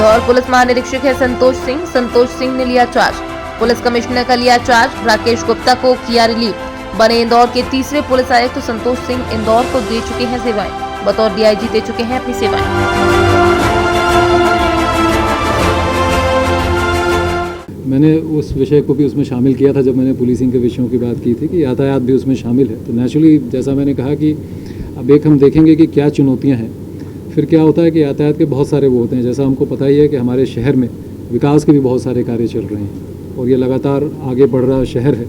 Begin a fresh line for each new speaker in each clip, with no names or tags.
Indore police महानिरीक्षक है संतोष सिंह ने लिया चार्ज। पुलिस कमिश्नर का लिया चार्ज। राकेश गुप्ता को किया रिलीव। बने इंदौर के तीसरे पुलिस आयुक्त संतोष सिंह इंदौर को दे चुके हैं सेवाएं। बतौर डीआईजी दे चुके हैं अपनी सेवाएं।
मैंने उस विषय को भी उसमें शामिल किया था जब मैंने पुलिसिंग के विषयों की बात की थी कि यातायात भी उसमें शामिल है। तो नेचुरली जैसा मैंने कहा कि अब एक हम देखेंगे कि क्या चुनौतियां हैं। फिर क्या होता है कि यातायात के बहुत सारे वो होते हैं। जैसा हमको पता ही है कि हमारे शहर में विकास के भी बहुत सारे कार्य चल रहे हैं और ये लगातार आगे बढ़ रहा शहर है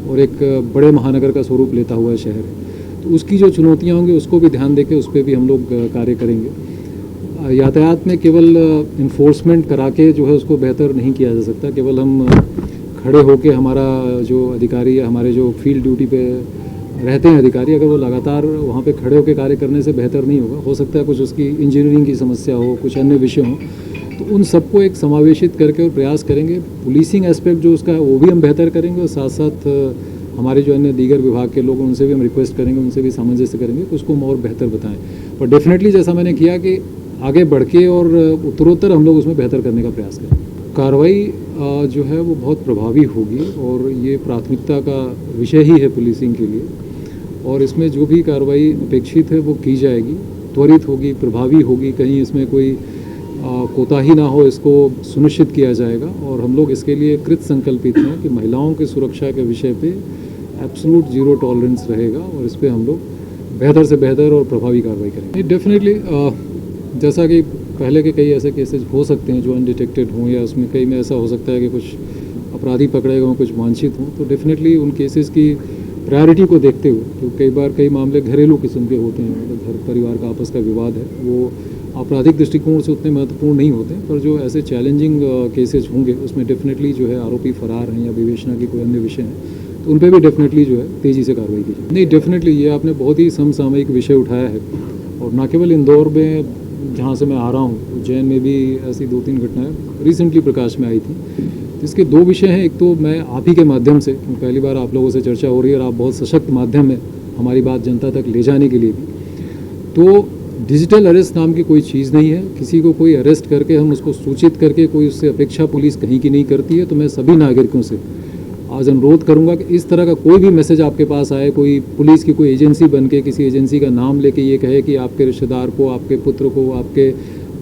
और एक बड़े महानगर का स्वरूप लेता हुआ शहर है। तो उसकी जो चुनौतियाँ होंगी उसको भी ध्यान देके उस पर भी हम लोग कार्य करेंगे। यातायात में केवल इन्फोर्समेंट करा के जो है उसको बेहतर नहीं किया जा सकता। केवल हम खड़े होके हमारा जो अधिकारी या हमारे जो फील्ड ड्यूटी पे रहते हैं अधिकारी, अगर वो लगातार वहाँ पे खड़े होकर कार्य करने से बेहतर नहीं होगा। हो सकता है कुछ उसकी इंजीनियरिंग की समस्या हो, कुछ अन्य विषय हों, तो उन सबको एक समावेशित करके और प्रयास करेंगे। पुलिसिंग एस्पेक्ट जो उसका है वो भी हम बेहतर करेंगे और साथ साथ हमारे जो अन्य दीगर विभाग के लोग उनसे भी हम रिक्वेस्ट करेंगे, उनसे भी सामंजस्य करेंगे कि उसको और बेहतर बताएं। पर डेफिनेटली जैसा मैंने किया कि आगे बढ़ के और उत्तरोत्तर हम लोग उसमें बेहतर करने का प्रयास करें। कार्रवाई जो है वो बहुत प्रभावी होगी और ये प्राथमिकता का विषय ही है पुलिसिंग के लिए। और इसमें जो भी कार्रवाई अपेक्षित है वो की जाएगी, त्वरित होगी, प्रभावी होगी। कहीं इसमें कोई कोताही ना हो, इसको सुनिश्चित किया जाएगा। और हम लोग इसके लिए कृत संकल्पित हैं कि महिलाओं की सुरक्षा के विषय पे एब्सोल्यूट जीरो टॉलरेंस रहेगा और इस पर हम लोग बेहतर से बेहतर और प्रभावी कार्रवाई करेंगे। डेफिनेटली जैसा कि पहले के कई ऐसे केसेस हो सकते हैं जो अनडिटेक्टेड हों या उसमें कई में ऐसा हो सकता है कि कुछ अपराधी पकड़े गए हों, कुछ वांछित हों, तो डेफिनेटली उन केसेस की प्रायोरिटी को देखते हुए, तो कई बार कई मामले घरेलू किस्म के होते हैं, मतलब घर परिवार का आपस का विवाद है, वो आपराधिक दृष्टिकोण से उतने महत्वपूर्ण नहीं होते। पर जो ऐसे चैलेंजिंग केसेस होंगे उसमें डेफिनेटली जो है आरोपी फरार हैं या विवेचना की कोई अन्य विषय हैं, तो उन पर भी डेफिनेटली जो है तेज़ी से कार्रवाई की जाए। नहीं, डेफिनेटली ये आपने बहुत ही समसामयिक विषय उठाया है और न केवल इंदौर में जहाँ से मैं आ रहा हूँ, उज्जैन में भी ऐसी 2-3 घटनाएँ रिसेंटली प्रकाश में आई थी। इसके दो विषय हैं। एक तो मैं आप ही के माध्यम से, पहली बार आप लोगों से चर्चा हो रही है और आप बहुत सशक्त माध्यम है हमारी बात जनता तक ले जाने के लिए भी। तो डिजिटल अरेस्ट नाम की कोई चीज़ नहीं है। किसी को कोई अरेस्ट करके हम उसको सूचित करके कोई उससे अपेक्षा पुलिस कहीं की नहीं करती है। तो मैं सभी नागरिकों से आज अनुरोध करूंगा कि इस तरह का कोई भी मैसेज आपके पास आए, कोई पुलिस की कोई एजेंसी बन के किसी एजेंसी का नाम लेके ये कहे कि आपके रिश्तेदार को, आपके पुत्र को, आपके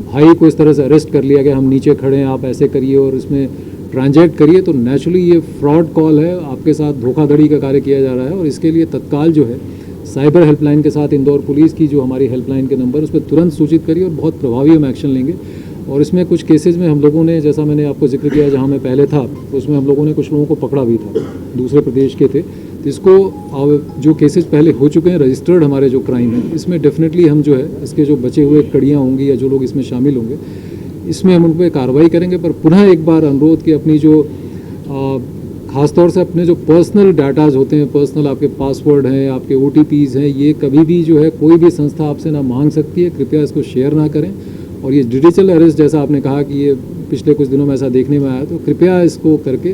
भाई को इस तरह से अरेस्ट कर लिया गया, हम नीचे खड़े हैं, आप ऐसे करिए और इसमें ट्रांजैक्ट करिए, तो नेचुरली ये फ्रॉड कॉल है, आपके साथ धोखाधड़ी का कार्य किया जा रहा है। और इसके लिए तत्काल जो है साइबर हेल्पलाइन के साथ इंदौर पुलिस की जो हमारी हेल्पलाइन के नंबर, उस पर तुरंत सूचित करिए और बहुत प्रभावी हम एक्शन लेंगे। और इसमें कुछ केसेस में हम लोगों ने, जैसा मैंने आपको जिक्र किया जहाँ मैं पहले था, उसमें हम लोगों ने कुछ लोगों को पकड़ा भी था, दूसरे प्रदेश के थे। तो इसको जो केसेस पहले हो चुके हैं रजिस्टर्ड हमारे जो क्राइम है, इसमें डेफिनेटली हम जो है इसके जो बचे हुए कड़ियाँ होंगी या जो लोग इसमें शामिल होंगे, इसमें हम उन पर कार्रवाई करेंगे। पर पुनः एक बार अनुरोध कि अपनी जो ख़ासतौर से अपने जो पर्सनल डाटाज होते हैं, पर्सनल आपके पासवर्ड हैं, आपके OTPs हैं, ये कभी भी जो है कोई भी संस्था आपसे ना मांग सकती है। कृपया इसको शेयर ना करें। और ये डिजिटल अरेस्ट जैसा आपने कहा कि ये पिछले कुछ दिनों में ऐसा देखने में आया, तो कृपया इसको करके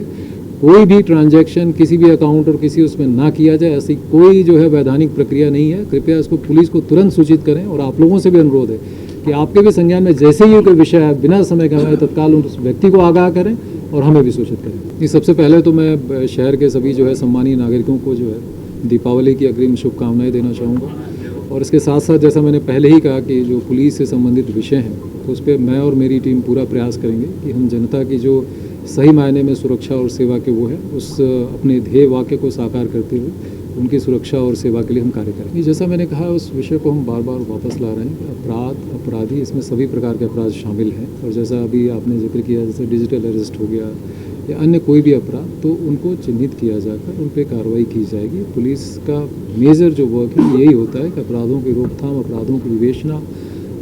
कोई भी ट्रांजैक्शन किसी भी अकाउंट और किसी उसमें ना किया जाए। ऐसी कोई जो है वैधानिक प्रक्रिया नहीं है। कृपया इसको पुलिस को तुरंत सूचित करें। और आप लोगों से भी अनुरोध है कि आपके भी संज्ञान में जैसे ही कोई विषय है, बिना समय गंवाए तत्काल उस व्यक्ति को आगाह करें और हमें भी सूचित करें। ये सबसे पहले तो मैं शहर के सभी जो है सम्मानीय नागरिकों को जो है दीपावली की अग्रिम शुभकामनाएं देना चाहूँगा। और इसके साथ साथ जैसा मैंने पहले ही कहा कि जो पुलिस से संबंधित विषय हैं, तो उस पर मैं और मेरी टीम पूरा प्रयास करेंगे कि हम जनता की जो सही मायने में सुरक्षा और सेवा के वो है, उस अपने ध्येय वाक्य को साकार करते हुए उनकी सुरक्षा और सेवा के लिए हम कार्य करेंगे। जैसा मैंने कहा, उस विषय को हम बार बार वापस ला रहे हैं। अपराधी, इसमें सभी प्रकार के अपराध शामिल हैं। और जैसा अभी आपने जिक्र किया, जैसे डिजिटल अरेस्ट हो गया या अन्य कोई भी अपराध, तो उनको चिन्हित किया जाकर उन पर कार्रवाई की जाएगी। पुलिस का मेजर जो वर्क है यही होता है कि अपराधों की रोकथाम, अपराधों की विवेचना,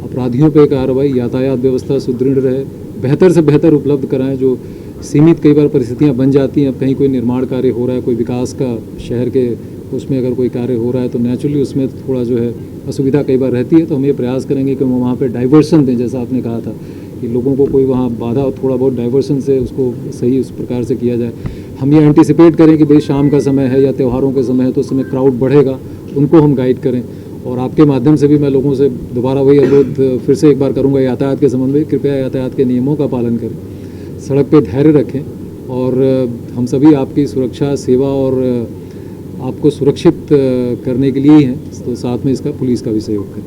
अपराधियों पर कार्रवाई, यातायात व्यवस्था सुदृढ़ रहे, बेहतर से बेहतर उपलब्ध कराएं। जो सीमित कई बार परिस्थितियां बन जाती हैं, अब कहीं कोई निर्माण कार्य हो रहा है, कोई विकास का शहर के उसमें अगर कोई कार्य हो रहा है, तो नेचुरली उसमें थोड़ा जो है असुविधा कई बार रहती है। तो हम ये प्रयास करेंगे कि हम वहाँ पे डाइवर्सन दें, जैसा आपने कहा था कि लोगों को कोई वहाँ बाधा, थोड़ा बहुत डाइवर्सन से उसको सही उस प्रकार से किया जाए। हम ये एंटिसिपेट करें कि भाई शाम का समय है या त्योहारों के समय है, तो उस समय क्राउड बढ़ेगा, उनको हम गाइड करें। और आपके माध्यम से भी मैं लोगों से दोबारा वही अनुरोध फिर से एक बार करूंगा यातायात के संबंध में, कृपया यातायात के नियमों का पालन करें, सड़क पे धैर्य रखें और हम सभी आपकी सुरक्षा, सेवा और आपको सुरक्षित करने के लिए ही हैं, तो साथ में इसका पुलिस का भी सहयोग करें।